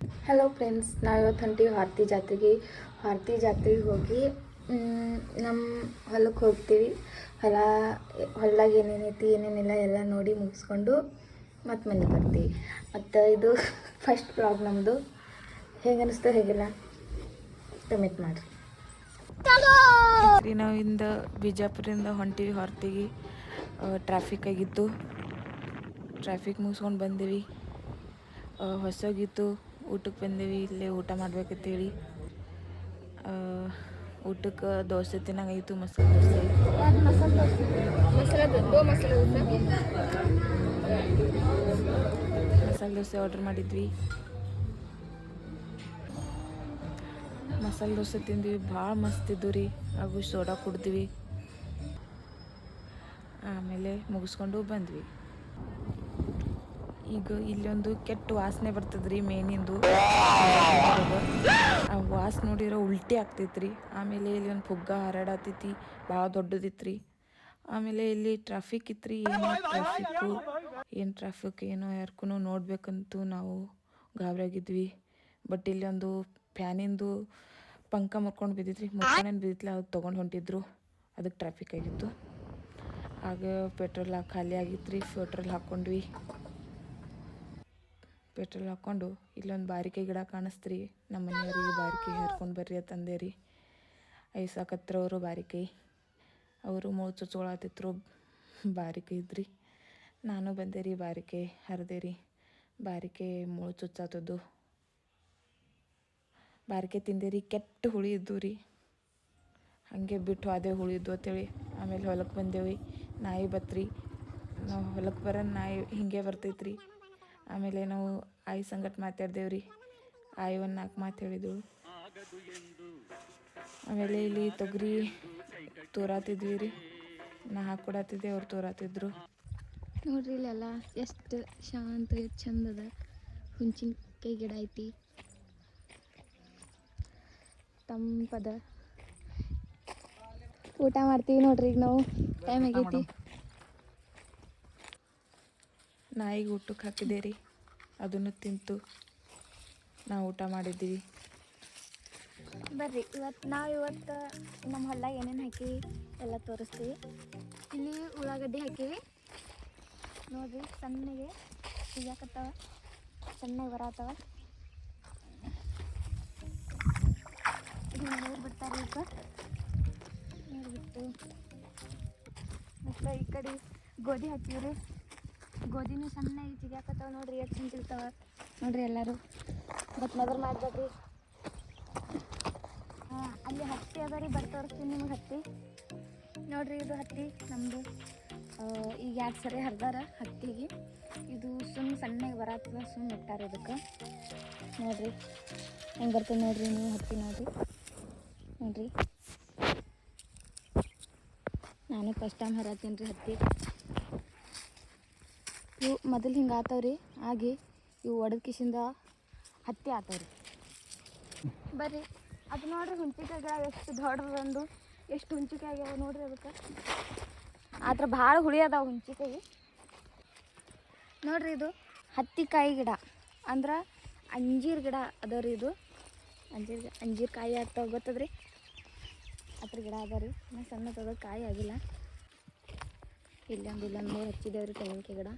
Hello friends, ನಾವಿವತ್ತು ಹೊಂಟೀವಿ ಆರತಿ ಜಾತ್ರೆಗೆ ಹೋಗಿ ನಮ್ಮ ಹೊಲಕ್ಕೆ ಹೋಗ್ತೀವಿ. ಹೊಲದಾಗ ಏನೇನೈತಿ ಏನೇನಿಲ್ಲ ಎಲ್ಲ ನೋಡಿ ಮುಗಿಸ್ಕೊಂಡು ಮತ್ತೆ ಮನೆಗೆ ಬರ್ತೀವಿ. ಮತ್ತು ಇದು ಫಸ್ಟ್ ಬ್ಲಾಗ್ ನಮ್ಮದು. ಹೇಗೆ ಅನ್ನಿಸ್ತು ಹೇಗಿಲ್ಲ ಕಮೆಂಟ್ ಮಾಡಿರಿ. ನಾವಿಂದ ಬಿಜಾಪುರದಿಂದ ಹೊಂಟೀವಿ ಆರತಿಗೆ. ಟ್ರಾಫಿಕ್ ಆಗಿತ್ತು, ಟ್ರಾಫಿಕ್ ಮುಗಿಸ್ಕೊಂಡು ಬಂದೀವಿ. ಹೊಸಗಿತ್ತು, ಊಟಕ್ಕೆ ಬಂದೇವಿ. ಇಲ್ಲೇ ಊಟ ಮಾಡ್ಬೇಕಂತೇಳಿ ಊಟಕ್ಕೆ ದೋಸೆ ತಿನ್ನಂಗಾಯಿತು. ಮಸಾಲೆ ದೋಸೆ ಆರ್ಡ್ರ್ ಮಾಡಿದ್ವಿ. ಮಸಾಲೆ ದೋಸೆ ತಿಂದ್ವಿ, ಭಾಳ ಮಸ್ತ್ ಇದ್ದು ರೀ. ಹಾಗೂ ಸೋಡಾ ಕುಡಿದ್ವಿ. ಆಮೇಲೆ ಮುಗಿಸ್ಕೊಂಡು ಬಂದ್ವಿ. ಈಗ ಇಲ್ಲೊಂದು ಕೆಟ್ಟ ವಾಸನೆ ಬರ್ತದ್ರಿ ಮೇನಿಂದು. ಆ ವಾಸನೆ ನೋಡಿದ್ರೆ ಉಲ್ಟಿ ಆಗ್ತೈತ್ರಿ. ಆಮೇಲೆ ಇಲ್ಲಿ ಒಂದು ಪುಗ್ಗ ಹಾರಾಡತೈತಿ, ಭಾಳ ದೊಡ್ಡದಿತ್ರಿ. ಆಮೇಲೆ ಇಲ್ಲಿ ಟ್ರಾಫಿಕ್ ಇತ್ರಿ. ಏನು ಟ್ರಾಫಿಕ್ ಏನೋ ಯಾರ್ಗೂ ನೋಡ್ಬೇಕಂತೂ ನಾವು ಗಾಬರಿಯಾಗಿದ್ವಿ. ಬಟ್ ಇಲ್ಲಿ ಒಂದು ಫ್ಯಾನಿಂದು ಪಂಕ ಮುರ್ಕೊಂಡು ಬಿದ್ದಿತ್ತಲ್ಲ, ಅದು ತೊಗೊಂಡು ಹೊಂಟಿದ್ರು. ಅದಕ್ಕೆ ಟ್ರಾಫಿಕ್ ಆಗಿತ್ತು. ಆಗ ಪೆಟ್ರೋಲ್ ಖಾಲಿ ಆಗಿತ್ತು ರೀ. ಪೆಟ್ರೋಲ್ ಹಾಕ್ಕೊಂಡ್ವಿ. ಪೆಟ್ರೋಲ್ ಹಾಕ್ಕೊಂಡು ಇಲ್ಲೊಂದು ಬಾರಿಕೆ ಗಿಡ ಕಾಣಿಸ್ತ್ರಿ. ನಮ್ಮ ಮನೆಯವ್ರಿಗೆ ಬಾರಿಕೆ ಹರ್ಕೊಂಡು ಬರ್ರಿ ಅಂತಂದೇರಿ. ಐಸಾಕತ್ರವರು ಬಾರಿಕೆ ಅವರು ಮುಳು ಚುಚ್ಕೊಳತಿದ್ರು. ಬಾರಿಕೆ ಇದ್ರಿ. ನಾನು ಬಂದೆ ರೀ, ಬಾರಿಕೆ ಹರಿದೆ ರೀ. ಬಾರಿಕೆ ಮುಳು ಚುಚ್ಚಾತದ್ದು. ಬಾರಿಕೆ ತಿಂದೆ ರೀ. ಕೆಟ್ಟ ಹುಳಿ ಇದ್ದು ರೀ. ಹಾಗೆ ಬಿಟ್ಟು ಅದೇ ಹುಳಿ ಇದ್ದು ಅಂತೇಳಿ ಆಮೇಲೆ ಹೊಲಕ್ಕೆ ಬಂದೇವಿ. ನಾಯಿ ಬತ್ರಿ. ನಾವು ಹೊಲಕ್ಕೆ ಬರೋ ನಾಯಿ ಹಿಂಗೆ ಬರ್ತೈತ್ರಿ. ಆಮೇಲೆ ನಾವು ಆಯಿ ಸಂಗಟ್ ಮಾತಾಡ್ದೇವ್ರಿ. ಆಯಿ ಒಂದು 4 ಮಾತು ಹೇಳಿದಳು. ಆಮೇಲೆ ಇಲ್ಲಿ ತೊಗರಿ ತೋರಾತಿದ್ವಿ ರೀ. ನಾ ಹಾಕ್ಕೊಡತ್ತಿದ್ದೆ, ಅವ್ರು ತೋರಾತಿದ್ರು. ನೋಡ್ರಿ ಇಲ್ಲೆಲ್ಲ ಎಷ್ಟು ಶಾಂತ, ಎಷ್ಟು ಚಂದದ ಹುಂಚಿನಕಾಯಿ ಗಿಡ ಐತಿ. ತಂಪದ ಊಟ ಮಾಡ್ತೀವಿ ನೋಡ್ರಿ. ಈಗ ನಾವು ಟೈಮ್ ಆಗೈತಿ. ನಾಯಿಗೆ ಊಟಕ್ಕೆ ಹಾಕಿದೆ ರೀ. ಅದನ್ನು ತಿಂತು ನಾವು ಊಟ ಮಾಡಿದ್ದೀವಿ. ಬರ್ರಿ, ಇವತ್ತು ನಮ್ಮ ಹೊಲ್ದಾಗ ಏನೇನು ಹಾಕಿ ಎಲ್ಲ ತೋರಿಸ್ತೀವಿ. ಇಲ್ಲಿ ಉಳ್ಳಾಗಡ್ಡಿ ಹಾಕೀವಿ ನೋಡ್ರಿ. ಸಣ್ಣಗೆ ಸಿಗಾಕತ್ತಾವ, ಸಣ್ಣಗೆ ಬರತ್ತವ. ಇದನ್ನ ಬಿಡ್ತಾರೆ. ಈಗ ನೋಡ್ಬಿಟ್ಟು ಮತ್ತು ಈ ಕಡೆ ಗೋಧಿ ಹಾಕಿವ್ರಿ. ಗೋಧಿನೂ ಸಣ್ಣಗೆ ಸಿಗಾಕತ್ತಾವ ನೋಡ್ರಿ. ಎಷ್ಟು ಚಂದ ಸಿಗ್ತಾವ ನೋಡ್ರಿ ಎಲ್ಲರೂ. ಬಟ್ ಮೊದಲು ಮಾಡ್ಬೇಡ್ರಿ. ಅಲ್ಲಿ ಹತ್ತಿ ಅದ ರೀ. ಬಟ್ ತೋರಿಸ್ತೀನಿ ನಿಮಗೆ ಹತ್ತಿ ನೋಡ್ರಿ. ಇದು ಹತ್ತಿ ನಮ್ಮದು. ಈಗ 2 ಸರಿ ಹರಿದಾರ ಹತ್ತಿಗೆ. ಇದು ಸಣ್ಣಗೆ ಬರತ್ತದ, ಇಟ್ಟಾರ ಇದಕ್ಕೆ. ನೋಡ್ರಿ ಹೆಂಗೆ ಬರ್ತದೆ ನೋಡ್ರಿ. ನೀವು ಹತ್ತಿ ನೋಡ್ರಿ. ನಾನು ಫಸ್ಟ್ ಟೈಮ್ ಹರತ್ತೀನಿ ರೀ ಹತ್ತಿ. ಇವು ಮೊದಲು ಹಿಂಗೆ ಆತವ್ರಿ. ಆಗಿ ಇವು ಒಡೆದ ಕಿಶಿಂದ ಹತ್ತಿ ಆತವ್ರಿ. ಬರ್ರಿ, ಅದು ನೋಡ್ರಿ ಹುಂಚಿಕಾಯಿ ಗಿಡ ಎಷ್ಟು ದೊಡ್ಡದಂದು, ಎಷ್ಟು ಹುಂಚಿಕಾಯಿ ಆಗ್ಯಾವ ನೋಡ್ರಿ. ಅದಕ್ಕೆ ಆದ್ರೆ ಭಾಳ ಹುಳಿ ಅದಾವ ಹುಂಚಿಕಾಯಿ ನೋಡ್ರಿ. ಇದು ಹತ್ತಿಕಾಯಿ ಗಿಡ ಅಂದ್ರೆ ಅಂಜೀರ್ ಗಿಡ ಅದ ರೀ. ಇದು ಅಂಜೀರ್ ಕಾಯಿ ಆಗ್ತಾವ, ಗೊತ್ತದ್ರಿ. ಅದ್ರ ಗಿಡ ಅದ ರೀ. ಇನ್ನೂ ಸಣ್ಣದ ಕಾಯಿ ಆಗಿಲ್ಲ. ಇಲ್ಲೊಂದು 3 ಹಚ್ಚಿದೇವ್ರಿ ತೆಂಗಿನಕಾಯಿ ಗಿಡ.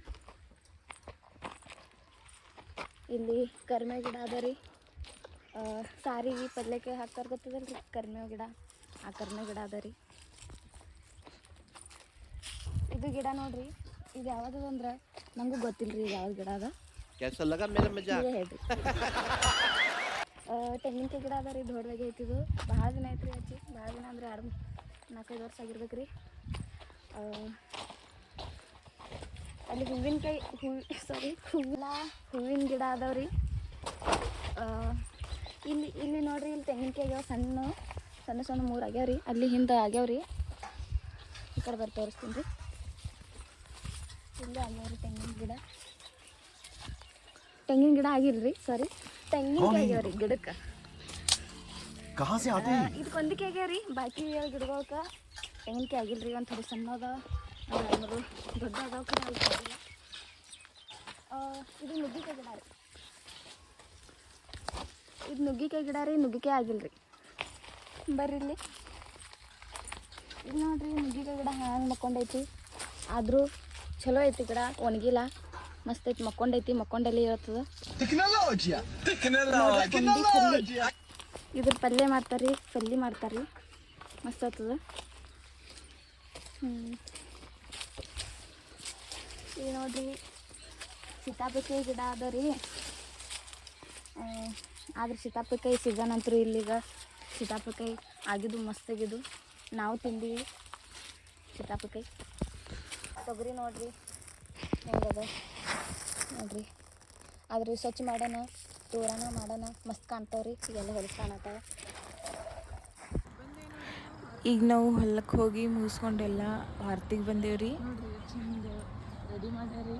ಇಲ್ಲಿ ಕರಿಮೇವು ಗಿಡ ಅದ ರೀ. ಸಾರಿಗೆ ಪಲ್ಯಕ್ಕೆ ಹಾಕ್ತಾರೆ, ಗೊತ್ತದಲ್ರಿ ಕರಿಮೇವು ಗಿಡ. ಆ ಕರಿಮೇವು ಗಿಡ ಅದ ರೀ. ಇದು ಗಿಡ ನೋಡ್ರಿ. ಇದು ಯಾವ್ದು ಅಂದ್ರೆ ನಂಗೂ ಗೊತ್ತಿಲ್ಲ ರೀ ಯಾವ್ದು ಗಿಡ ಅದ. ಹೇಳ್ರಿ. ತೆಂಗಿನಕಾಯಿ ಗಿಡ ಅದ ರೀ. ದೊಡ್ಡದಾಗಿ ಐತಿದು. ಭಾಳ ದಿನ ಐತ್ರಿ ಹಚ್ಚಿ. ಭಾಳ ದಿನ ಅಂದ್ರೆ 4-5 ವರ್ಷ ಆಗಿರ್ಬೇಕು ರೀ. ಅಲ್ಲಿ ಹೂವಿನ ಗಿಡ ಅದಾವ್ರಿ. ಇಲ್ಲಿ ನೋಡ್ರಿ. ಇಲ್ಲಿ ತೆಂಗಿನಕಾಯಿ ಆಗ್ಯಾವ. ಸಣ್ಣ 3 ಆಗ್ಯಾವ್ರಿ. ಅಲ್ಲಿ ಹಿಂದೆ ಆಗ್ಯಾವ್ರಿ. ಈ ಕಡೆ ಬರ್ತಾ ತೋರಿಸ್ತೀನಿ ರೀ. ಇಲ್ಲಿ ಆಗ್ಯಾವ್ರಿ ತೆಂಗಿನ ಗಿಡ ಆಗಿಲ್ರಿ. ಸಾರಿ, ತೆಂಗಿನಕಾಯಿ ಆಗ್ಯಾವ್ರಿ ಗಿಡಕ್ಕೆ. ಇದಕ್ಕೊಂದಕ್ಕೆ ಆಗ್ಯಾವ್ರಿ. ಬಾಕಿ ಗಿಡಗಳಕ್ಕೆ ತೆಂಗಿನಕಾಯಿ ಆಗಿಲ್ರಿ. ಒಂದು ಥೋಡೆ ಸಣ್ಣ ಅದ, ದೊಡ್ಡ ಅದಾವ ಕಡೆ ಆಗಿಲ್ಲ. ಇದು ನುಗ್ಗಿಕಾಯಿ ಗಿಡ ರೀ. ಇದು ನುಗ್ಗಿಕಾಯಿ ಗಿಡ ರೀ, ನುಗ್ಗಿಕಾಯಿ ಆಗಿಲ್ಲ ರೀ. ಬರ್ರಿ ಇಲ್ಲಿ. ಇದು ನೋಡ್ರಿ ನುಗ್ಗಿಕಾಯಿ ಗಿಡ ಹ್ಯಾಂಗೆ ಮಕ್ಕೊಂಡೈತಿ. ಆದರೂ ಚಲೋ ಐತಿ ಗಿಡ, ಒಣಗಿಲ್ಲ, ಮಸ್ತ್ ಐತಿ. ಮಕ್ಕೊಂಡೈತಿ, ಮಕ್ಕೊಂಡಲ್ಲಿ ಇರ್ತದ. ಇದ್ರ ಪಲ್ಯ ಮಾಡ್ತಾರೆ, ಪಲ್ಯ ಮಾಡ್ತಾರೆ, ಮಸ್ತ್ ಆಗ್ತದ. ಈಗ ನೋಡ್ರಿ ಸೀತಾಪಕಾಯಿ ಗಿಡ ಅದ ರೀ. ಆದ್ರೆ ಸೀತಾಪಕಾಯಿ ಸೀಸನ್ ಅಂತೂ ಇಲ್ಲಿಗ ಸೀತಾಪಕಾಯಿ ಆಗಿದ್ದು ಮಸ್ತಾಗಿದ್ದು. ನಾವು ತಿಂದೀವಿ ಸೀತಾಪಕಾಯಿ. ತೊಗರಿ ನೋಡ್ರಿ ಹೆಂಗದ ನೋಡ್ರಿ. ಆದ್ರೆ ಸ್ವಚ್ಛ ಮಾಡೋಣ, ತೋರಣ ಮಾಡೋಣ, ಮಸ್ತ್ ಕಾಣ್ತಾವ್ರಿ. ಈಗೆಲ್ಲ ಹೊಲಸು ಕಾಣತ್ತಾವ. ಈಗ ನಾವು ಹೊಲಕ್ಕೆ ಹೋಗಿ ಮುಗಿಸ್ಕೊಂಡೆಲ್ಲ ಆರ್ತಿಗೆ ಬಂದೇವ್ರಿ. ರೆಡಿ ಮಾಡ್ಯಾರಿ.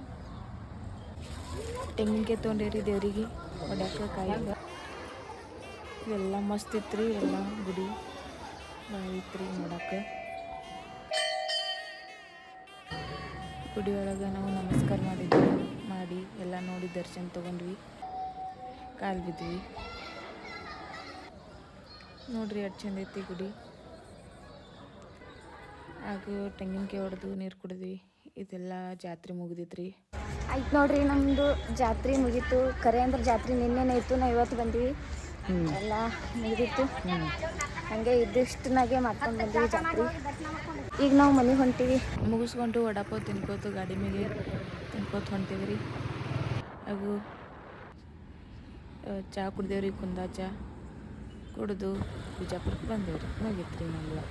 ತೆಂಗಿನಕಾಯಿ ತೊಗೊಂಡೇವ್ರಿ ದೇವ್ರಿಗೆ ಹೊಡ್ಯಾಕ ಕಾಯಿ. ಇವೆಲ್ಲ ಮಸ್ತ್ ಇತ್ರಿ. ಎಲ್ಲ ಗುಡಿ ಭಾಳ ಇತ್ರಿ ನೋಡಕ್ಕೆ. ಗುಡಿ ಒಳಗೆ ನಾವು ನಮಸ್ಕಾರ ಮಾಡಿ ಎಲ್ಲ ನೋಡಿ ದರ್ಶನ ತೊಗೊಂಡ್ವಿ, ಕಾಲು ಬಿದ್ವಿ. ನೋಡ್ರಿ ಎಷ್ಟು ಚಂದ ಐತಿ ಗುಡಿ. ಹಾಗೂ ತೆಂಗಿನಕಾಯಿ ಹೊಡೆದು ನೀರು ಕುಡಿದ್ವಿ. ಇದೆಲ್ಲ ಜಾತ್ರೆ ಮುಗಿದಿತ್ರಿ. ಆಯ್ತು ನೋಡ್ರಿ, ನಮ್ಮದು ಜಾತ್ರೆ ಮುಗೀತು. ಕರೆ ಅಂದ್ರೆ ಜಾತ್ರೆ ನಿನ್ನೆನೇ ಇತ್ತು, ನಾವು ಇವತ್ತು ಬಂದ್ವಿ. ಎಲ್ಲ ಮುಗಿದಿತ್ತು. ಹಾಗೆ ಇದಿಷ್ಟನಾಗೆ ಮಾಡ್ಕೊಂಡು ಬಂದ್ವಿ ಜಾತ್ರೆ. ಈಗ ನಾವು ಮನೆಗೆ ಹೊಂಟೀವಿ. ಮುಗಿಸ್ಕೊಂಡು ವಡಾಪಾವ್ ತಿನ್ಕೋತು ಗಾಡಿ ಮೇಲೆ ತಿನ್ಕೋತ ಹೊಂಟೀವಿ ರೀ. ಹಾಗೂ ಚಹಾ ಕುಡ್ದೇವ್ರಿ, ಕುಂದಾ ಚಹಾ ಕುಡಿದು ಬಿಜಾಪುರಕ್ಕೆ ಬಂದೇವ್ರಿ. ಮುಗೀತು ರೀ ನಮ್ಗೆ.